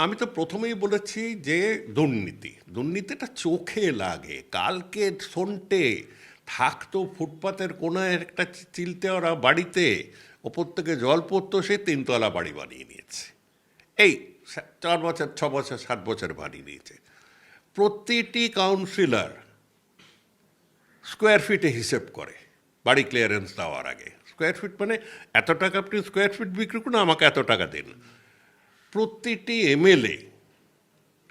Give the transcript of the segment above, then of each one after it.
আমি তো প্রথমেই বলেছি যে দুর্নীতিটা চোখে লাগে। কালকে সন্টে থাকতো ফুটপাতের কোনায় একটা চিলতে ওরা বাড়িতে, ওপর থেকে জল পড়তো, সে 3 তলা বাড়ি বানিয়ে নিয়েছে। এই 4 বছর 6 বছর 7 বছর বানিয়ে নিয়েছে। প্রতিটি কাউন্সিলর স্কোয়ার ফিটে হিসেব করে বাড়ি ক্লিয়ারেন্স দেওয়ার আগে। স্কোয়ার ফিট মানে এত টাকা আপনি স্কোয়ার ফিট বিক্রি করুন, আমাকে এত টাকা দিন। প্রতিটি এমএলএ,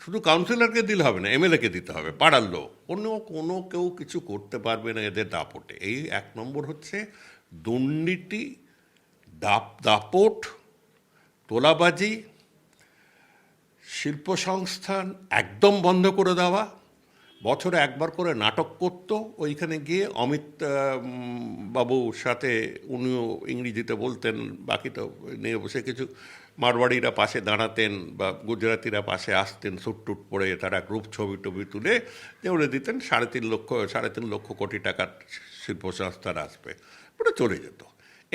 শুধু কাউন্সিলরকে দিলে হবে না, এমএলএকে দিতে হবে, পাড়ার লোক, কোনো কেউ কিছু করতে পারবে না এদের দাপটে। এই 1 নম্বর হচ্ছে দুর্নীতি, দাপট, তোলাবাজি। শিল্প সংস্থান একদম বন্ধ করে দেওয়া। বছরে একবার করে নাটক করতো, ওইখানে গিয়ে অমিত বাবুর সাথে, উনিও ইংরেজিতে বলতেন, বাকি তো নিয়ে বসে কিছু মারওয়াড়িরা পাশে দাঁড়াতেন বা গুজরাটিরা পাশে আসতেন স্যুট টুট পরে, তারা গ্রুপ ছবি টবি তুলে যেগুলো দিতেন। 3.5 লক্ষ কোটি টাকার শিল্প সংস্থার আসবে, ওটা চলে যেত।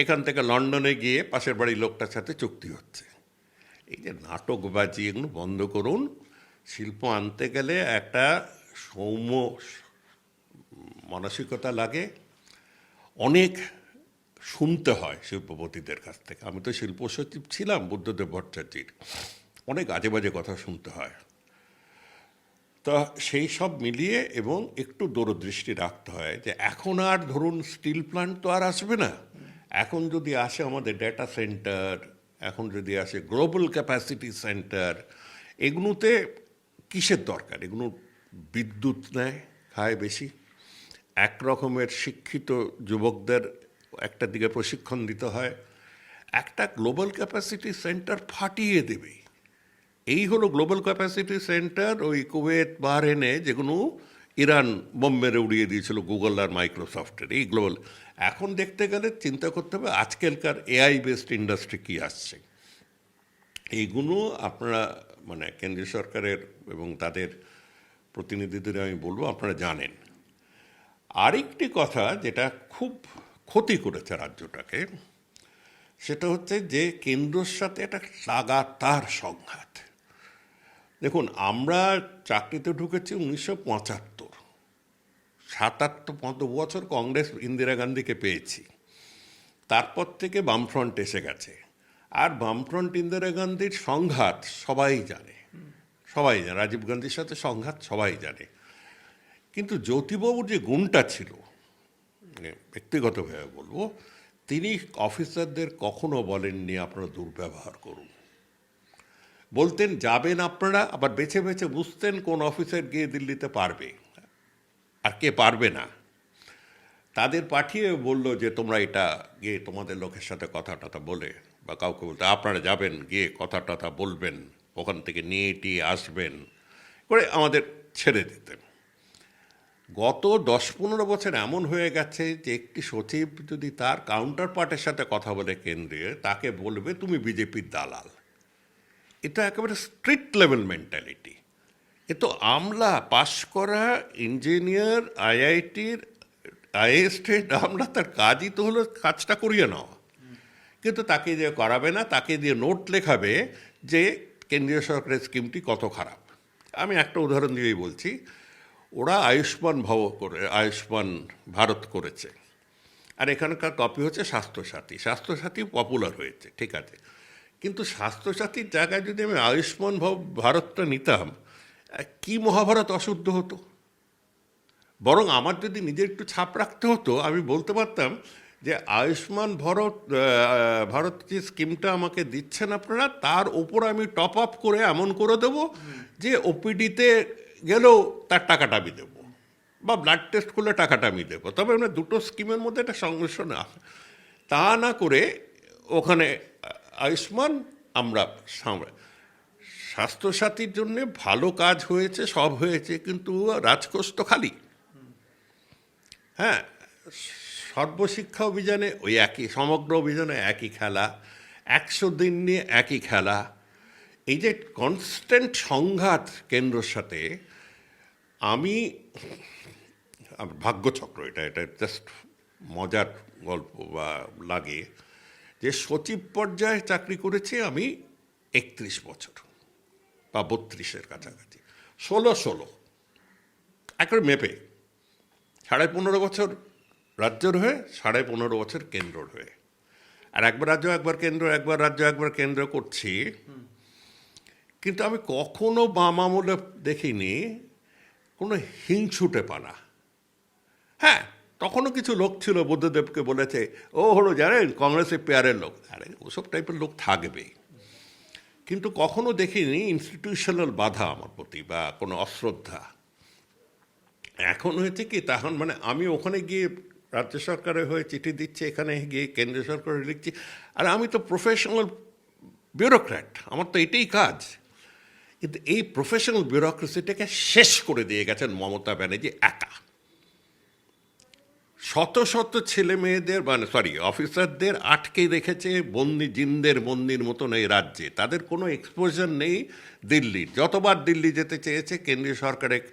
এখান থেকে লন্ডনে গিয়ে পাশের বাড়ির লোকটার সাথে চুক্তি হচ্ছে। এই যে নাটকবাজি, এগুলো বন্ধ করুন। শিল্প আনতে গেলে একটা সৌম্য মানসিকতা লাগে, অনেক শুনতে হয় শিল্পপতিদের কাছ থেকে। আমি তো শিল্প সচিব ছিলাম বুদ্ধদেব ভট্টাচার্যের, অনেক আজে বাজে কথা শুনতে হয়। তা সেই সব মিলিয়ে এবং একটু দূরদৃষ্টি রাখতে হয় যে এখন আর ধরুন স্টিল প্ল্যান্ট তো আর আসবে না। এখন যদি আসে আমাদের ডেটা সেন্টার, এখন যদি আসে গ্লোবাল ক্যাপাসিটি সেন্টার, এগুলোতে কিসের দরকার? এগুলো বিদ্যুৎ নেয়, খায় বেশি। এক রকমের শিক্ষিত যুবকদের একটা দিকে প্রশিক্ষণ দিতে হয়। একটা গ্লোবাল ক্যাপাসিটি সেন্টার ফাটিয়ে দেবে। এই হলো গ্লোবাল ক্যাপাসিটি সেন্টার, ওই কুয়েত বাহরেনে যেগুলো ইরান বোম মেরে উড়িয়ে দিয়েছিল গুগল আর মাইক্রোসফটের। এই গ্লোবাল, এখন দেখতে গেলে চিন্তা করতে হবে আজকালকার এআই বেসড ইন্ডাস্ট্রি কী আসছে। এইগুলো আপনারা মানে কেন্দ্রীয় সরকারের এবং তাদের প্রতিনিধিদের আমি বলবো আপনারা জানেন। আরেকটি কথা যেটা খুব ক্ষতি করেছে রাজ্যটাকে, সেটা হচ্ছে যে কেন্দ্রর সাথে একটা লাগাতার সংঘাত। দেখুন, আমরা চাকরিতে ঢুকেছি 1975, 57 বছর কংগ্রেস ইন্দিরা গান্ধীকে পেয়েছি। তারপর থেকে বামফ্রন্ট এসে গেছে। আর বামফ্রন্ট ইন্দিরা গান্ধীর সংঘাত সবাই জানে, রাজীব গান্ধীর সাথে সংঘাত সবাই জানে। কিন্তু জ্যোতিবাবুর যে গুণটা ছিল, মানে ব্যক্তিগতভাবে বলবো, তিনি অফিসারদের কখনো বলেননি আপনারা দুর্ব্যবহার করুন। বলতেন যাবেন আপনারা, আবার বেছে বেছে বুঝতেন কোন অফিসার গিয়ে দিল্লিতে পারবে আর কে পারবে না। তাদের পাঠিয়ে বলল যে তোমরা এটা গিয়ে তোমাদের লোকের সাথে কথা টথা বলে, বা কাউকে বলতে আপনারা যাবেন গিয়ে কথা টথা বলবেন, ওখান থেকে নিয়ে টিয়ে আসবেন করে আমাদের ছেড়ে দিতেন। গত 10-15 বছর এমন হয়ে গেছে যে একটি সচিব যদি তার কাউন্টার পার্টের সাথে কথা বলে কেন্দ্রে, তাকে বলবে তুমি বিজেপির দালাল। এটা একেবারে স্ট্রিট লেভেল মেন্টালিটি। এ তো আমলা, পাশ করা ইঞ্জিনিয়ার, আইআইটির আইএস ট্রেড আমলা, তার কাজই তো হলো কাজটা করিয়ে নেওয়া। কিন্তু তাকে দিয়ে করাবে না, তাকে দিয়ে নোট লেখাবে যে কেন্দ্রীয় সরকারের স্কিমটি কত খারাপ। আমি একটা উদাহরণ দিয়েই বলছি, ওরা আয়ুষ্মান ভারত করেছে, আর এখানকার কপি হচ্ছে স্বাস্থ্যসাথী। স্বাস্থ্যসাথী পপুলার হয়েছে, ঠিক আছে, কিন্তু স্বাস্থ্যসাথীর জায়গায় যদি আমি আয়ুষ্মান ভারতটা নিতাম, কি মহাভারত অশুদ্ধ হতো। বরং আমার যদি নিজের একটু ছাপ রাখতে হতো, আমি বলতে পারতাম যে আয়ুষ্মান ভারত যে স্কিমটা আমাকে দিচ্ছেন আপনারা, তার ওপর আমি টপ আপ করে এমন করে দেবো যে ওপিডিতে গেলেও তার টাকাটা আমি দেবো, বা ব্লাড টেস্ট করলে টাকাটা আমি দেবো। তবে আমরা দুটো স্কিমের মধ্যে একটা সংমিশ্রণ আছে। তা না করে ওখানে আয়ুষ্মান আমরা স্বাস্থ্যসাথীর জন্যে ভালো কাজ হয়েছে, সব হয়েছে, কিন্তু রাজকোষ তো খালি। হ্যাঁ, সর্বশিক্ষা অভিযানে ওই একই, সমগ্র অভিযানে একই খেলা, 100 দিন নিয়ে একই খেলা। এই যে কনস্ট্যান্ট সংঘাত কেন্দ্রর সাথে, আমি ভাগ্যচক্র, এটা জাস্ট মজার গল্প বা লাগে যে সচিব পর্যায়ে চাকরি করেছি আমি 31 বছর, বা 32-এর কাছাকাছি, 16-16 একবার মেপে 15.5 বছর রাজ্যর হয়ে, 15.5 বছর কেন্দ্রর হয়ে। আর একবার রাজ্য একবার কেন্দ্র, একবার রাজ্য একবার কেন্দ্র করছি। কিন্তু আমি কখনো বাম আমলে দেখিনি কোনো হিংসুটে পানা। হ্যাঁ, তখনও কিছু লোক ছিল, বুদ্ধদেবকে বলেছে ও হলো জানেন কংগ্রেসের পেয়ারের লোক। আরে ওসব টাইপের লোক থাকবেই, কিন্তু কখনো দেখিনি ইনস্টিটিউশনাল বাধা আমার প্রতি বা কোনো অশ্রদ্ধা। এখন হয়েছে কি, তখন মানে আমি ওখানে গিয়ে রাজ্য সরকারের হয়ে চিঠি দিচ্ছি, এখানে গিয়ে কেন্দ্রীয় সরকারে লিখছি, আর আমি তো প্রফেশনাল ব্যুরোক্র্যাট, আমার তো এটাই কাজ। কিন্তু এই প্রফেশনাল ব্যুরোক্রেসিটাকে শেষ করে দিয়ে গেছেন মমতা ব্যানার্জি একা। শত শত ছেলে মেয়েদের মানে অফিসারদের আটকে রেখেছে বন্দি জিন্দের বন্দির মতন এই রাজ্যে। তাদের কোনো এক্সপোজার নেই দিল্লির। যতবার দিল্লি যেতে চেয়েছে কেন্দ্রীয় সরকারের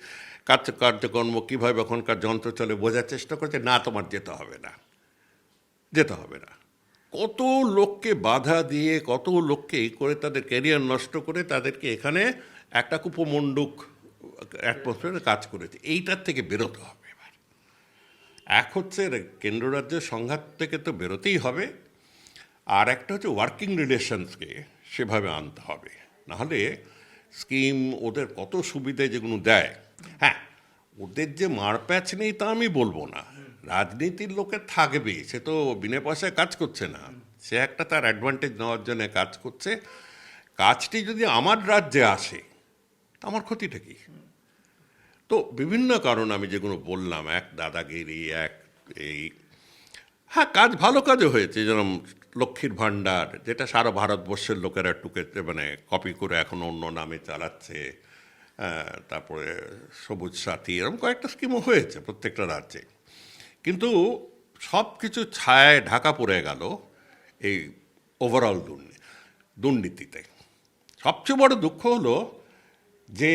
কার্যকর্ম কীভাবে ওখানকার যন্ত্র চলে বোঝার চেষ্টা করছে, না তোমার যেতে হবে না, যেতে হবে না। কত লোককে বাধা দিয়ে, কত লোককে এই করে তাদের ক্যারিয়ার নষ্ট করে তাদেরকে এখানে একটা কুপমণ্ডুক অ্যাটমসফিয়ারে কাজ করেছে। এইটার থেকে বেরোতে হবে। এক হচ্ছে কেন্দ্র রাজ্যের সংঘাত থেকে তো বেরোতেই হবে, আর একটা হচ্ছে ওয়ার্কিং রিলেশনসকে সেভাবে আনতে হবে। নাহলে স্কিম ওদের কত সুবিধে যেগুলো দেয়, হ্যাঁ ওদের যে মারপ্যাচ নেই তা আমি বলবো না, রাজনীতির লোকের থাকবে, সে তো বিনা পয়সায় কাজ করছে না, সে একটা তার অ্যাডভান্টেজ নেওয়ার জন্য কাজ করছে। কাজটি যদি আমার রাজ্যে আসে তা আমার ক্ষতিটা কি? তো বিভিন্ন কারণ আমি যেগুলো বললাম, এক দাদাগিরি, এক এই, হ্যাঁ কাজ ভালো কাজও হয়েছে, যেরকম লক্ষ্মীর ভাণ্ডার, যেটা সারা ভারতবর্ষের লোকেরা টুকে মানে কপি করে এখন অন্য নামে চালাচ্ছে, তারপরে সবুজ সাথী, এরকম কয়েকটা স্কিমও হয়েছে প্রত্যেকটা রাজ্যে। কিন্তু সব কিছু ছায়ায় ঢাকা পড়ে গেল এই ওভারঅল দুর্নীতিতে। সবচেয়ে বড় দুঃখ হলো যে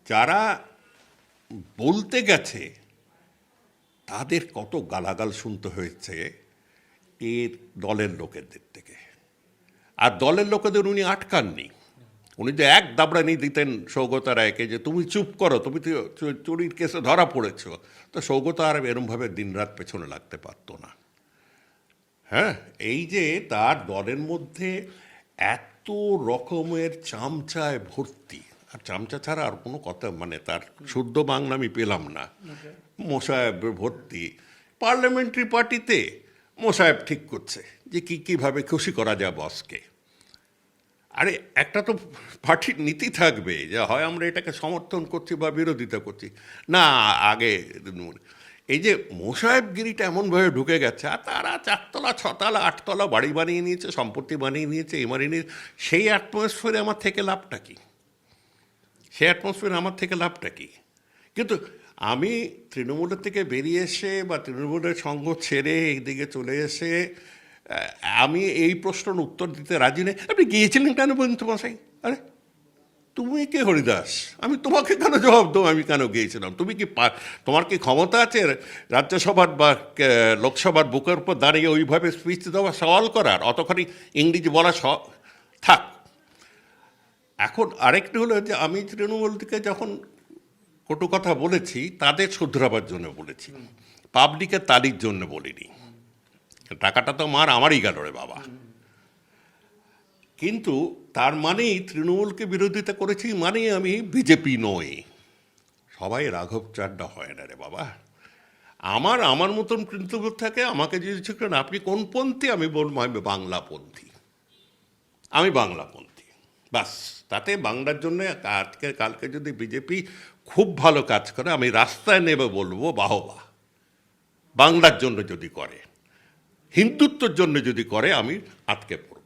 যারা বলতে গেছে তাদের কত গালাগাল শুনতে হয়েছে এর দলের লোকেদের থেকে। আর দলের লোকেদের উনি আটকাননি, উনি যে এক দাবড়ানি দিতেন সৌগতা রায়কে যে তুমি চুপ করো, তুমি তো চুরির কেসে ধরা পড়েছ, তো সৌগতা আর এরমভাবে দিনরাত পেছনে লাগতে পারতো না। হ্যাঁ, এই যে তার দলের মধ্যে এত রকমের চামচায় ভর্তি, আর চামচা ছাড়া আর কোনো কথা মানে তার শুদ্ধ বাংলা আমি পেলাম না, মোসাহেব ভর্তি। পার্লামেন্টারি পার্টিতে মোসাহেব ঠিক করছে যে কীভাবে খুশি করা যায় বসকে। আরে একটা তো পার্টির নীতি থাকবে যে হয় আমরা এটাকে সমর্থন করছি বা বিরোধিতা করছি, না আগে এই যে মোসাহেবগিরিটা এমনভাবে ঢুকে গেছে। আর তারা 4তলা 6তলা 8তলা বাড়ি বানিয়ে নিয়েছে, সম্পত্তি বানিয়ে নিয়েছে, এই বানিয়ে নিয়েছে। সেই অ্যাটমসফিয়ারে আমার থেকে লাভটা কী? সেই অ্যাটমসফিয়ারে আমার থেকে লাভটা কী? কিন্তু আমি তৃণমূলের থেকে বেরিয়ে এসে বা তৃণমূলের সঙ্গ ছেড়ে এইদিকে চলে এসে আমি এই প্রশ্নের উত্তর দিতে রাজি নেই। আপনি গিয়েছিলেন কেন বলুন তো মশাই? আরে তুমি কে হরিদাস, আমি তোমাকে কেন জবাব দেবো আমি কেন গিয়েছিলাম? তুমি কি তোমার কি ক্ষমতা আছে রাজ্যসভার বা লোকসভার বুকের উপর দাঁড়িয়ে ওইভাবে স্পিচ দেওয়া, সওয়াল করার, অতখানি ইংরেজি বলা থাক। এখন আরেকটি হলো যে আমি তৃণমূল থেকে যখন কটু কথা বলেছি তাদের শুধরাবার জন্য বলেছি, পাবলিকের তালির জন্য বলিনি। টাকাটা তো আমারই গেল রে বাবা। কিন্তু তার মানেই তৃণমূলকে বিরোধিতা করেছি মানেই আমি বিজেপি নই। সবাই রাঘব চাড্ডা হয় না রে বাবা। আমার মতন প্রিন্সিপাল থাকে, আমাকে যদি জিজ্ঞেস করেন আপনি কোন পন্থী, আমি বলবো আমি বাংলাপন্থী, আমি বাংলাপন্থী। বাস, তাতে বাংলার জন্য আজকে কালকে যদি বিজেপি খুব ভালো কাজ করে আমি রাস্তায় নেবে বলবো বাহবা। বাংলার জন্য যদি করে, হিন্দুত্বের জন্য যদি করে আমি আটকে পড়ব।